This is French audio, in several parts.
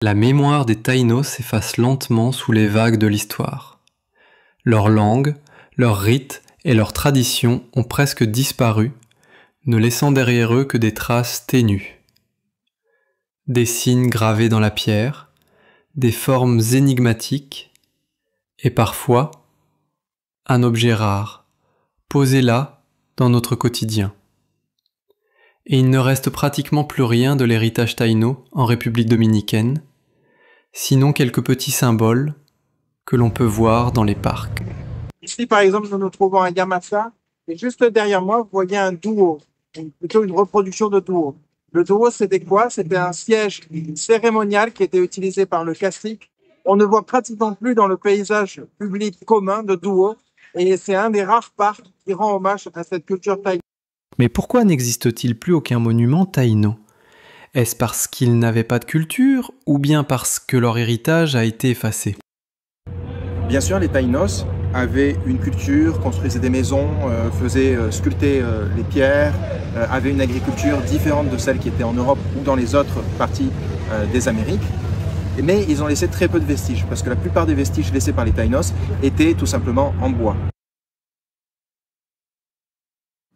La mémoire des Taïnos s'efface lentement sous les vagues de l'histoire. Leur langue, leurs rites et leurs traditions ont presque disparu, ne laissant derrière eux que des traces ténues. Des signes gravés dans la pierre, des formes énigmatiques, et parfois un objet rare, posé là dans notre quotidien. Et il ne reste pratiquement plus rien de l'héritage taïno en République dominicaine, sinon quelques petits symboles que l'on peut voir dans les parcs. Ici, par exemple, nous nous trouvons à Yamasa, et juste derrière moi, vous voyez un duo, plutôt une reproduction de duo. Le duo, c'était quoi? C'était un siège cérémonial qui était utilisé par le cacique. On ne voit pratiquement plus dans le paysage public commun de duo, et c'est un des rares parcs qui rend hommage à cette culture taïno. Mais pourquoi n'existe-t-il plus aucun monument taïno? Est-ce parce qu'ils n'avaient pas de culture ou bien parce que leur héritage a été effacé? Bien sûr, les Taïnos avaient une culture, construisaient des maisons, faisaient sculpter les pierres, avaient une agriculture différente de celle qui était en Europe ou dans les autres parties des Amériques. Mais ils ont laissé très peu de vestiges, parce que la plupart des vestiges laissés par les Taïnos étaient tout simplement en bois.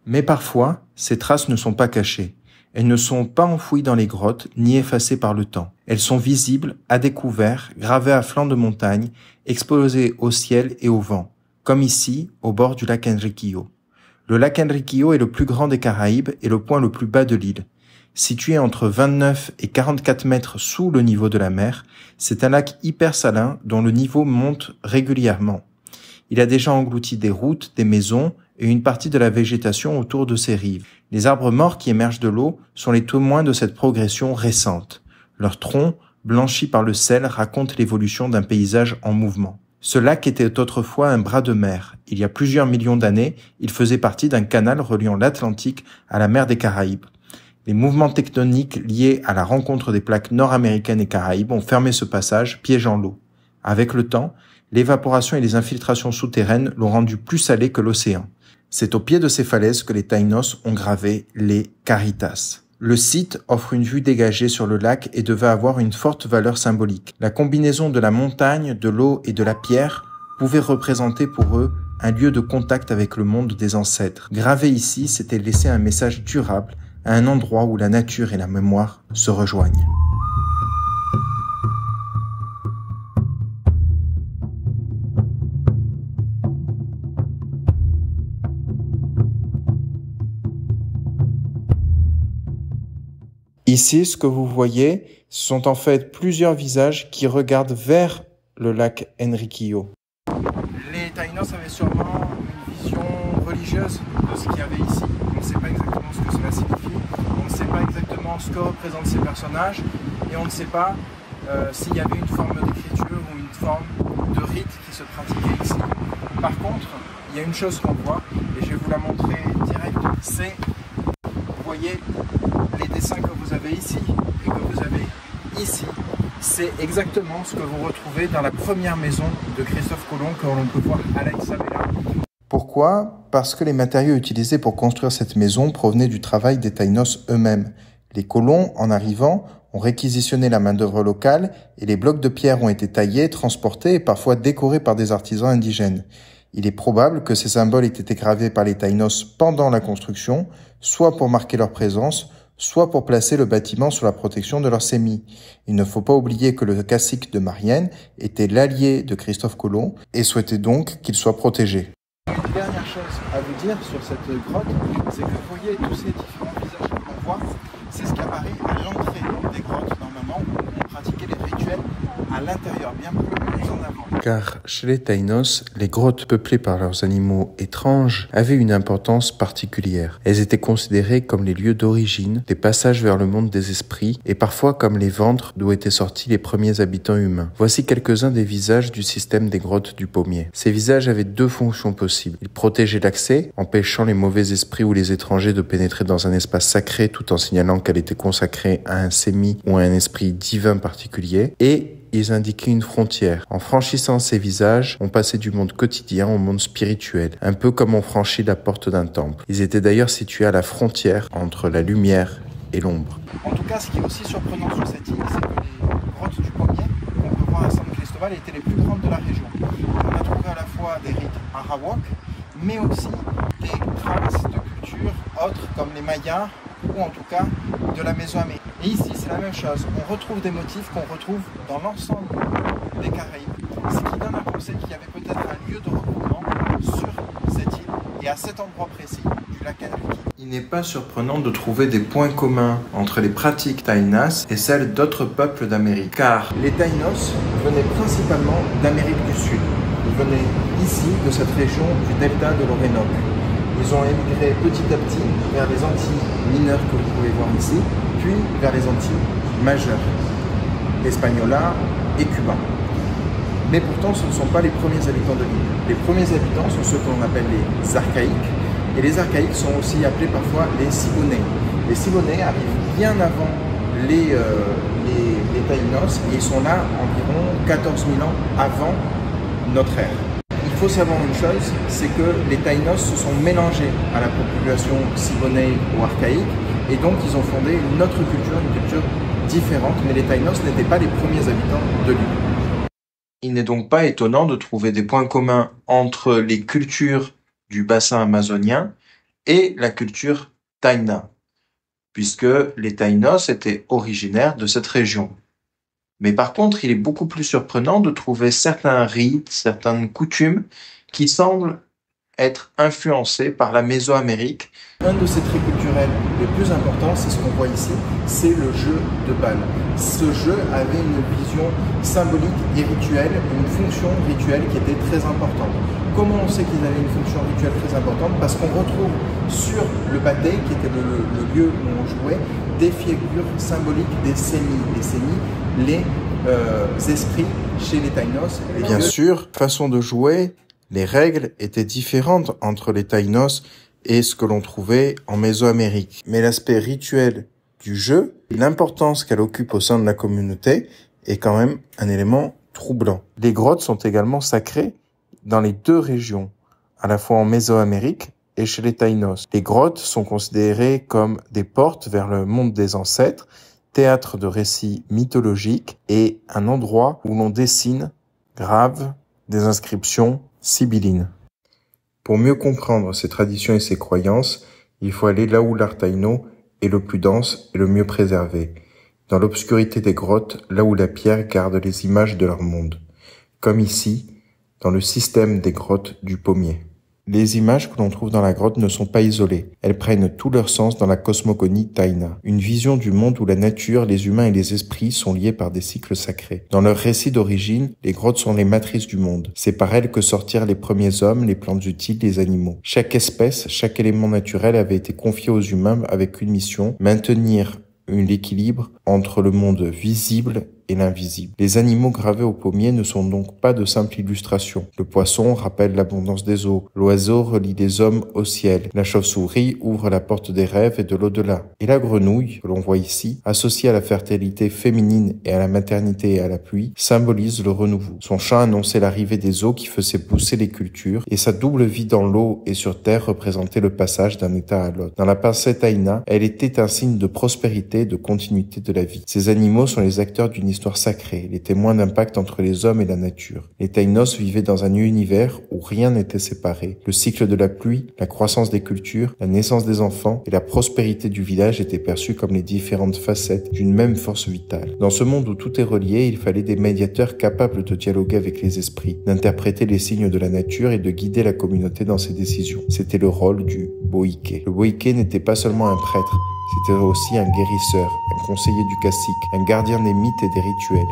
Mais parfois, ces traces ne sont pas cachées. Elles ne sont pas enfouies dans les grottes, ni effacées par le temps. Elles sont visibles, à découvert, gravées à flanc de montagne, exposées au ciel et au vent, comme ici, au bord du lac Enriquillo. Le lac Enriquillo est le plus grand des Caraïbes et le point le plus bas de l'île. Situé entre 29 et 44 mètres sous le niveau de la mer, c'est un lac hyper salin dont le niveau monte régulièrement. Il a déjà englouti des routes, des maisons et une partie de la végétation autour de ses rives. Les arbres morts qui émergent de l'eau sont les témoins de cette progression récente. Leurs troncs, blanchis par le sel, racontent l'évolution d'un paysage en mouvement. Ce lac était autrefois un bras de mer. Il y a plusieurs millions d'années, il faisait partie d'un canal reliant l'Atlantique à la mer des Caraïbes. Les mouvements tectoniques liés à la rencontre des plaques nord-américaines et caraïbes ont fermé ce passage, piégeant l'eau. Avec le temps, l'évaporation et les infiltrations souterraines l'ont rendu plus salé que l'océan. C'est au pied de ces falaises que les Taïnos ont gravé les Caritas. Le site offre une vue dégagée sur le lac et devait avoir une forte valeur symbolique. La combinaison de la montagne, de l'eau et de la pierre pouvait représenter pour eux un lieu de contact avec le monde des ancêtres. Gravé ici, c'était laisser un message durable à un endroit où la nature et la mémoire se rejoignent. Ici, ce que vous voyez, ce sont en fait plusieurs visages qui regardent vers le lac Enriquillo. Les Taïnos avaient sûrement une vision religieuse de ce qu'il y avait ici. On ne sait pas exactement ce que cela signifie, on ne sait pas exactement ce que représentent ces personnages, et on ne sait pas s'il y avait une forme d'écriture ou une forme de rite qui se pratiquait ici. Par contre, il y a une chose qu'on voit, et je vais vous la montrer direct, c'est, vous voyez, les dessins que vous avez ici et que vous avez ici, c'est exactement ce que vous retrouvez dans la première maison de Christophe Colomb que l'on peut voir à l'Isabela. Pourquoi? Parce que les matériaux utilisés pour construire cette maison provenaient du travail des Taïnos eux-mêmes. Les colons, en arrivant, ont réquisitionné la main-d'œuvre locale et les blocs de pierre ont été taillés, transportés et parfois décorés par des artisans indigènes. Il est probable que ces symboles aient été gravés par les Taïnos pendant la construction, soit pour marquer leur présence, soit pour placer le bâtiment sous la protection de leurs semis. Il ne faut pas oublier que le cacique de Marienne était l'allié de Christophe Colomb et souhaitait donc qu'il soit protégé. Une dernière chose à vous dire sur cette grotte, c'est que vous voyez tous ces différents visages qu'on voit, c'est ce qui apparaît à l'entrée des grottes. Normalement, on pratiquait les rituels à l'intérieur, bien plus en avant. Car chez les Taïnos, les grottes peuplées par leurs animaux étranges avaient une importance particulière. Elles étaient considérées comme les lieux d'origine, des passages vers le monde des esprits, et parfois comme les ventres d'où étaient sortis les premiers habitants humains. Voici quelques-uns des visages du système des grottes du Pommier. Ces visages avaient deux fonctions possibles. Ils protégeaient l'accès, empêchant les mauvais esprits ou les étrangers de pénétrer dans un espace sacré tout en signalant qu'elle était consacrée à un sémi ou à un esprit divin particulier, et ils indiquaient une frontière. En franchissant ces visages, on passait du monde quotidien au monde spirituel, un peu comme on franchit la porte d'un temple. Ils étaient d'ailleurs situés à la frontière entre la lumière et l'ombre. En tout cas, ce qui est aussi surprenant sur cette île, c'est que les grottes du médiévales étaient les plus grandes de la région. On a trouvé à la fois des rites arawak, mais aussi des traces de cultures autres comme les Mayas ou en tout cas de la Mésoamérique. Et ici, c'est la même chose. On retrouve des motifs qu'on retrouve dans l'ensemble des Caraïbes, ce qui donne à penser qu'il y avait peut-être un lieu de regroupement sur cette île et à cet endroit précis du lac Enrique. Il n'est pas surprenant de trouver des points communs entre les pratiques taïnas et celles d'autres peuples d'Amérique, car les Taïnos venaient principalement d'Amérique du Sud. Ils venaient ici, de cette région du delta de l'Orénoque. Ils ont émigré petit à petit vers les Antilles mineures que vous pouvez voir ici, puis vers les Antilles majeures, l'Espagnola et Cuba. Mais pourtant, ce ne sont pas les premiers habitants de l'île. Les premiers habitants sont ceux que l'on appelle les Archaïques, et les Archaïques sont aussi appelés parfois les Siboney. Les Siboney arrivent bien avant les Taïnos, et ils sont là environ 14 000 ans avant notre ère. Il faut savoir une chose, c'est que les Taïnos se sont mélangés à la population Siboney ou archaïque, et donc ils ont fondé une autre culture, une culture différente, mais les Taïnos n'étaient pas les premiers habitants de l'île. Il n'est donc pas étonnant de trouver des points communs entre les cultures du bassin amazonien et la culture taïna, puisque les Taïnos étaient originaires de cette région. Mais par contre, il est beaucoup plus surprenant de trouver certains rites, certaines coutumes qui semblent être influencés par la Mésoamérique. Un de ces traits culturels les plus importants, c'est ce qu'on voit ici, c'est le jeu de balle. Ce jeu avait une vision symbolique et rituelle, une fonction rituelle qui était très importante. Comment on sait qu'ils avaient une fonction rituelle très importante? Parce qu'on retrouve sur le baté, qui était le lieu où on jouait, des figures symboliques des sénis. Les sénis, les esprits chez les Taïnos. Bien sûr, façon de jouer, les règles étaient différentes entre les Taïnos et ce que l'on trouvait en Mésoamérique. Mais l'aspect rituel du jeu, l'importance qu'elle occupe au sein de la communauté, est quand même un élément troublant. Les grottes sont également sacrées dans les deux régions, à la fois en Mésoamérique et chez les Taïnos. Les grottes sont considérées comme des portes vers le monde des ancêtres, théâtre de récits mythologiques et un endroit où l'on dessine, grave, des inscriptions sibyllines. Pour mieux comprendre ces traditions et ces croyances, il faut aller là où l'art taïno est le plus dense et le mieux préservé, dans l'obscurité des grottes, là où la pierre garde les images de leur monde, comme ici, dans le système des grottes du Pommier. Les images que l'on trouve dans la grotte ne sont pas isolées. Elles prennent tout leur sens dans la cosmogonie taïna, une vision du monde où la nature, les humains et les esprits sont liés par des cycles sacrés. Dans leur récit d'origine, les grottes sont les matrices du monde. C'est par elles que sortirent les premiers hommes, les plantes utiles, les animaux. Chaque espèce, chaque élément naturel avait été confié aux humains avec une mission, maintenir l'équilibre entre le monde visible et l'invisible. Les animaux gravés au pommier ne sont donc pas de simples illustrations. Le poisson rappelle l'abondance des eaux, l'oiseau relie les hommes au ciel, la chauve-souris ouvre la porte des rêves et de l'au-delà. Et la grenouille, que l'on voit ici, associée à la fertilité féminine et à la maternité et à la pluie, symbolise le renouveau. Son chant annonçait l'arrivée des eaux qui faisaient pousser les cultures, et sa double vie dans l'eau et sur terre représentait le passage d'un état à l'autre. Dans la pensée taïna, elle était un signe de prospérité et de continuité de la vie. Ces animaux sont les acteurs d'une histoire sacrée, les témoins d'impact entre les hommes et la nature. Les Taïnos vivaient dans un univers où rien n'était séparé. Le cycle de la pluie, la croissance des cultures, la naissance des enfants et la prospérité du village étaient perçus comme les différentes facettes d'une même force vitale. Dans ce monde où tout est relié, il fallait des médiateurs capables de dialoguer avec les esprits, d'interpréter les signes de la nature et de guider la communauté dans ses décisions. C'était le rôle du boïké. Le boïké n'était pas seulement un prêtre, c'était aussi un guérisseur, un conseiller du cacique, un gardien des mythes et des rituels.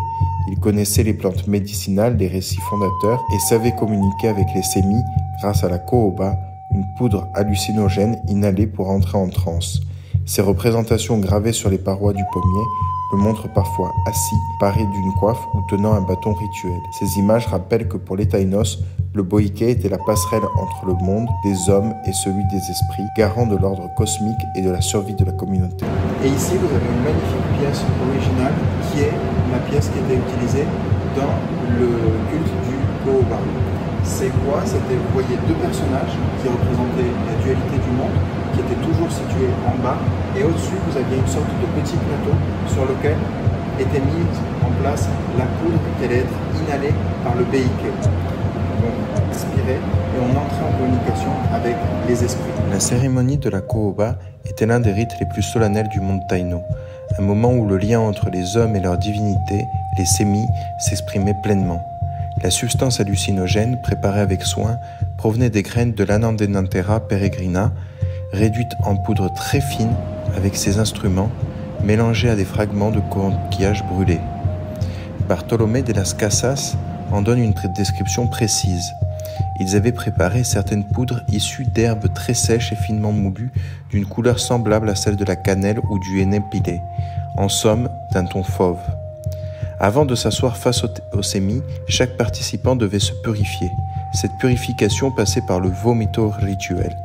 Il connaissait les plantes médicinales, les récits fondateurs et savait communiquer avec les sémis grâce à la kooba, une poudre hallucinogène inhalée pour entrer en transe. Ces représentations gravées sur les parois du pommier le montrent parfois assis, paré d'une coiffe ou tenant un bâton rituel. Ces images rappellent que pour les Taïnos, le boïké était la passerelle entre le monde des hommes et celui des esprits, garant de l'ordre cosmique et de la survie de la communauté. Et ici, vous avez une magnifique pièce originale qui est la pièce qui était utilisée dans le culte du Kooba. C'est quoi? C'était, vous voyez, deux personnages qui représentaient la dualité du monde, qui étaient toujours situés en bas, et au-dessus, vous aviez une sorte de petit plateau sur lequel était mise en place la poudre qui allait être inhalée par le Beike. On expirait et on entrait en communication avec les esprits. La cérémonie de la Kooba était l'un des rites les plus solennels du monde taïno, un moment où le lien entre les hommes et leur divinité, les sémis, s'exprimait pleinement. La substance hallucinogène, préparée avec soin, provenait des graines de l'Anandenanthera peregrina, réduite en poudre très fine avec ses instruments, mélangés à des fragments de coquillage brûlés. Bartolomé de las Casas en donne une description précise. Ils avaient préparé certaines poudres issues d'herbes très sèches et finement moulues, d'une couleur semblable à celle de la cannelle ou du henné pilé, en somme d'un ton fauve. Avant de s'asseoir face au sémi, chaque participant devait se purifier. Cette purification passait par le vomito rituel.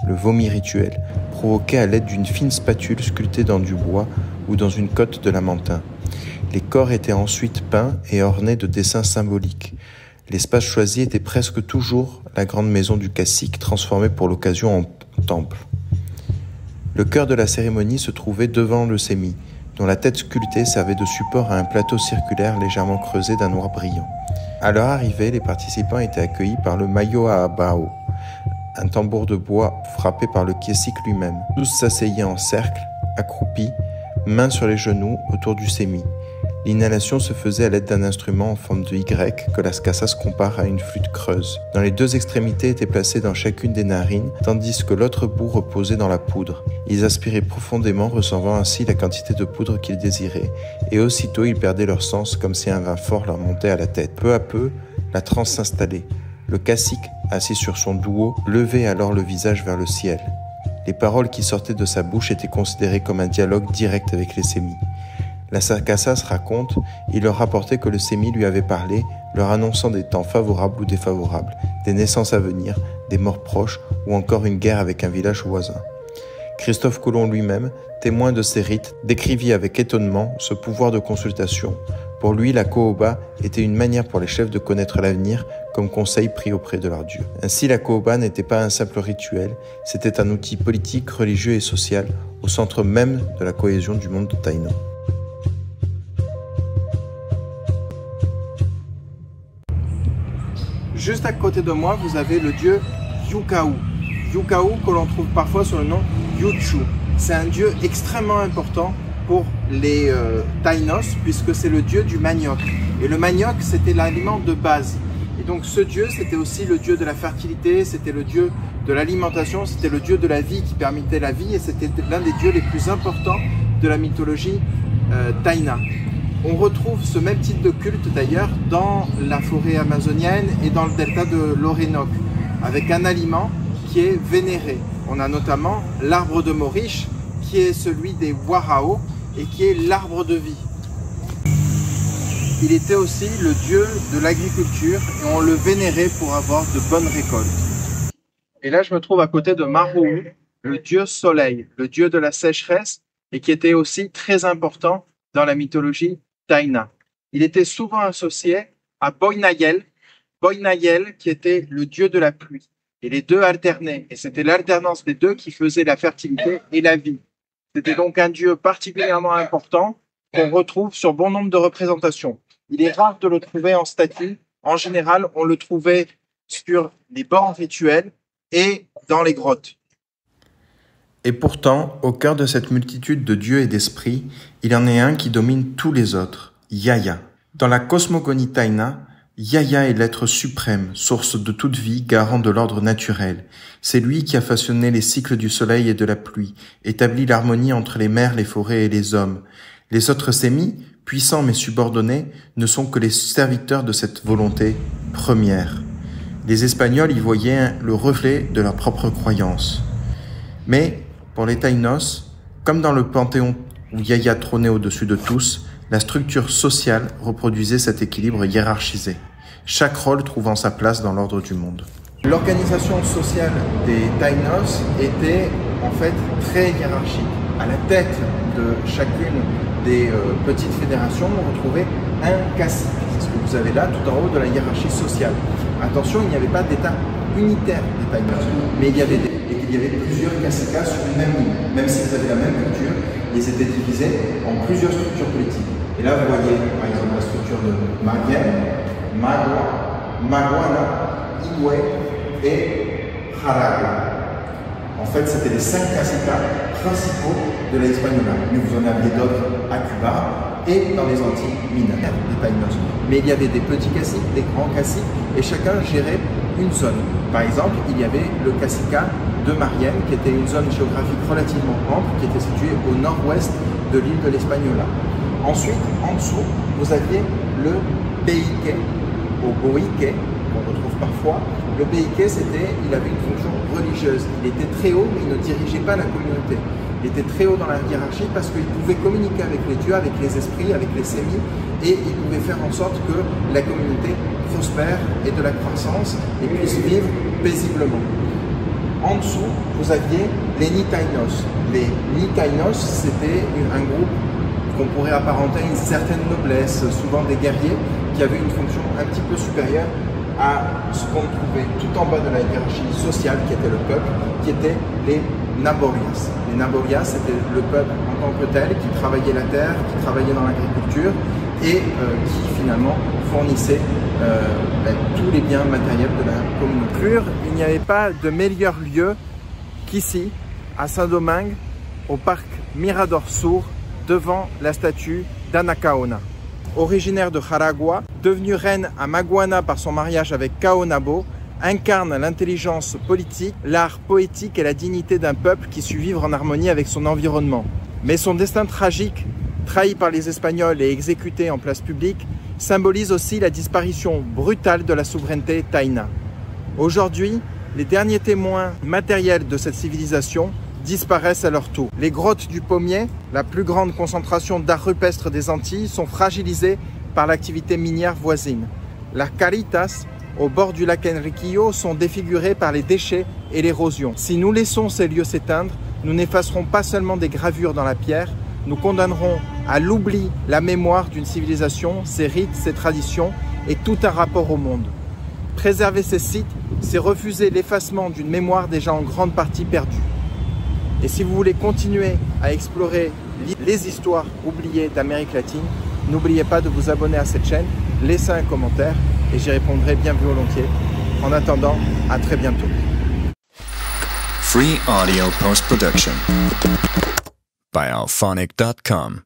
Le vomi rituel, provoqué à l'aide d'une fine spatule sculptée dans du bois ou dans une cotte de lamentin. Les corps étaient ensuite peints et ornés de dessins symboliques. L'espace choisi était presque toujours la grande maison du cacique, transformée pour l'occasion en temple. Le cœur de la cérémonie se trouvait devant le sémi, dont la tête sculptée servait de support à un plateau circulaire légèrement creusé d'un noir brillant. À leur arrivée, les participants étaient accueillis par le mayoabao, un tambour de bois frappé par le cacique lui-même. Tous s'asseyaient en cercle, accroupis, mains sur les genoux autour du sémi. L'inhalation se faisait à l'aide d'un instrument en forme de Y que las Casas compare à une flûte creuse, dont les deux extrémités étaient placées dans chacune des narines, tandis que l'autre bout reposait dans la poudre. Ils aspiraient profondément, recevant ainsi la quantité de poudre qu'ils désiraient, et aussitôt ils perdaient leur sens comme si un vin fort leur montait à la tête. Peu à peu, la transe s'installait. Le cacique, assis sur son douau, levait alors le visage vers le ciel. Les paroles qui sortaient de sa bouche étaient considérées comme un dialogue direct avec les sémis. Las Casas raconte, il leur rapportait que le sémi lui avait parlé, leur annonçant des temps favorables ou défavorables, des naissances à venir, des morts proches ou encore une guerre avec un village voisin. Christophe Colomb lui-même, témoin de ces rites, décrivit avec étonnement ce pouvoir de consultation. Pour lui, la Kooba était une manière pour les chefs de connaître l'avenir comme conseil pris auprès de leur dieu. Ainsi, la Kooba n'était pas un simple rituel, c'était un outil politique, religieux et social au centre même de la cohésion du monde taïno. Juste à côté de moi, vous avez le dieu Yukao. Yukao que l'on trouve parfois sous le nom Yuchu. C'est un dieu extrêmement important pour les Taïnos puisque c'est le dieu du manioc. Et le manioc, c'était l'aliment de base. Et donc ce dieu, c'était aussi le dieu de la fertilité, c'était le dieu de l'alimentation, c'était le dieu de la vie qui permettait la vie et c'était l'un des dieux les plus importants de la mythologie taïna. On retrouve ce même type de culte d'ailleurs dans la forêt amazonienne et dans le delta de l'Orénoque, avec un aliment qui est vénéré. On a notamment l'arbre de Moriche, qui est celui des Warao et qui est l'arbre de vie. Il était aussi le dieu de l'agriculture et on le vénérait pour avoir de bonnes récoltes. Et là, je me trouve à côté de Marou, le dieu soleil, le dieu de la sécheresse et qui était aussi très important dans la mythologie taïna. Il était souvent associé à Boinayel, Boinayel qui était le dieu de la pluie. Et les deux alternaient. Et c'était l'alternance des deux qui faisait la fertilité et la vie. C'était donc un dieu particulièrement important qu'on retrouve sur bon nombre de représentations. Il est rare de le trouver en statue. En général, on le trouvait sur les bords rituels et dans les grottes. Et pourtant, au cœur de cette multitude de dieux et d'esprits, il en est un qui domine tous les autres, Yaya. Dans la cosmogonie taïna, Yaya est l'être suprême, source de toute vie, garant de l'ordre naturel. C'est lui qui a façonné les cycles du soleil et de la pluie, établi l'harmonie entre les mers, les forêts et les hommes. Les autres sémis, puissants mais subordonnés, ne sont que les serviteurs de cette volonté première. Les Espagnols y voyaient le reflet de leur propre croyance. Mais, pour les Taïnos, comme dans le panthéon où Yaya trônait au-dessus de tous, la structure sociale reproduisait cet équilibre hiérarchisé, chaque rôle trouvant sa place dans l'ordre du monde. L'organisation sociale des Taïnos était en fait très hiérarchique. À la tête de chacune des petites fédérations, on retrouvait un cacique. C'est ce que vous avez là, tout en haut de la hiérarchie sociale. Attention, il n'y avait pas d'état unitaire des Taïnos, mais il y avait plusieurs caciques sur une même ligne. Même s'ils avaient la même culture, ils étaient divisés en plusieurs structures politiques. Et là, vous voyez, par exemple, la cultures de Marien, Magua, Maguana, Higüey et Jaragua. En fait, c'était les 5 caciques principaux de la Hispaniola. Mais vous en aviez d'autres à Cuba et dans les Antilles mineures, des Taïnos. Mais il y avait des petits caciques, des grands caciques, et chacun gérait une zone. Par exemple, il y avait le cacica de Marienne, qui était une zone géographique relativement ample, qui était située au nord-ouest de l'île de l'Hispaniola. Ensuite, en dessous, vous aviez le Beyque, au Boïque, qu'on retrouve parfois. Le Beyque, il avait une fonction religieuse. Il était très haut, mais il ne dirigeait pas la communauté. Il était très haut dans la hiérarchie parce qu'il pouvait communiquer avec les dieux, avec les esprits, avec les sémis, et il pouvait faire en sorte que la communauté prospère et de la croissance et puisse vivre paisiblement. En dessous, vous aviez les Nitainos. Les Nitainos, c'était un groupe qu'on pourrait apparenter à une certaine noblesse, souvent des guerriers, qui avaient une fonction un petit peu supérieure à ce qu'on trouvait tout en bas de la hiérarchie sociale, qui était le peuple, qui étaient les Naborias. Les Naborias, c'était le peuple en tant que tel, qui travaillait la terre, qui travaillait dans l'agriculture et qui finalement fournissait tous les biens matériels de la communauté. Il n'y avait pas de meilleur lieu qu'ici, à Saint-Domingue, au parc Mirador Sur, devant la statue d'Anacaona. Originaire de Jaragua, devenue reine à Maguana par son mariage avec Caonabo, incarne l'intelligence politique, l'art poétique et la dignité d'un peuple qui sut vivre en harmonie avec son environnement. Mais son destin tragique, trahi par les Espagnols et exécuté en place publique, symbolise aussi la disparition brutale de la souveraineté taïna. Aujourd'hui, les derniers témoins matériels de cette civilisation disparaissent à leur tour. Les grottes du Pommier, la plus grande concentration d'art rupestre des Antilles, sont fragilisées par l'activité minière voisine. Las Caritas, au bord du lac Enriquillo, sont défigurées par les déchets et l'érosion. Si nous laissons ces lieux s'éteindre, nous n'effacerons pas seulement des gravures dans la pierre, nous condamnerons à l'oubli la mémoire d'une civilisation, ses rites, ses traditions et tout un rapport au monde. Préserver ces sites, c'est refuser l'effacement d'une mémoire déjà en grande partie perdue. Et si vous voulez continuer à explorer les histoires oubliées d'Amérique latine, n'oubliez pas de vous abonner à cette chaîne, laissez un commentaire et j'y répondrai bien volontiers. En attendant, à très bientôt. Free audio post-production by alphonic.com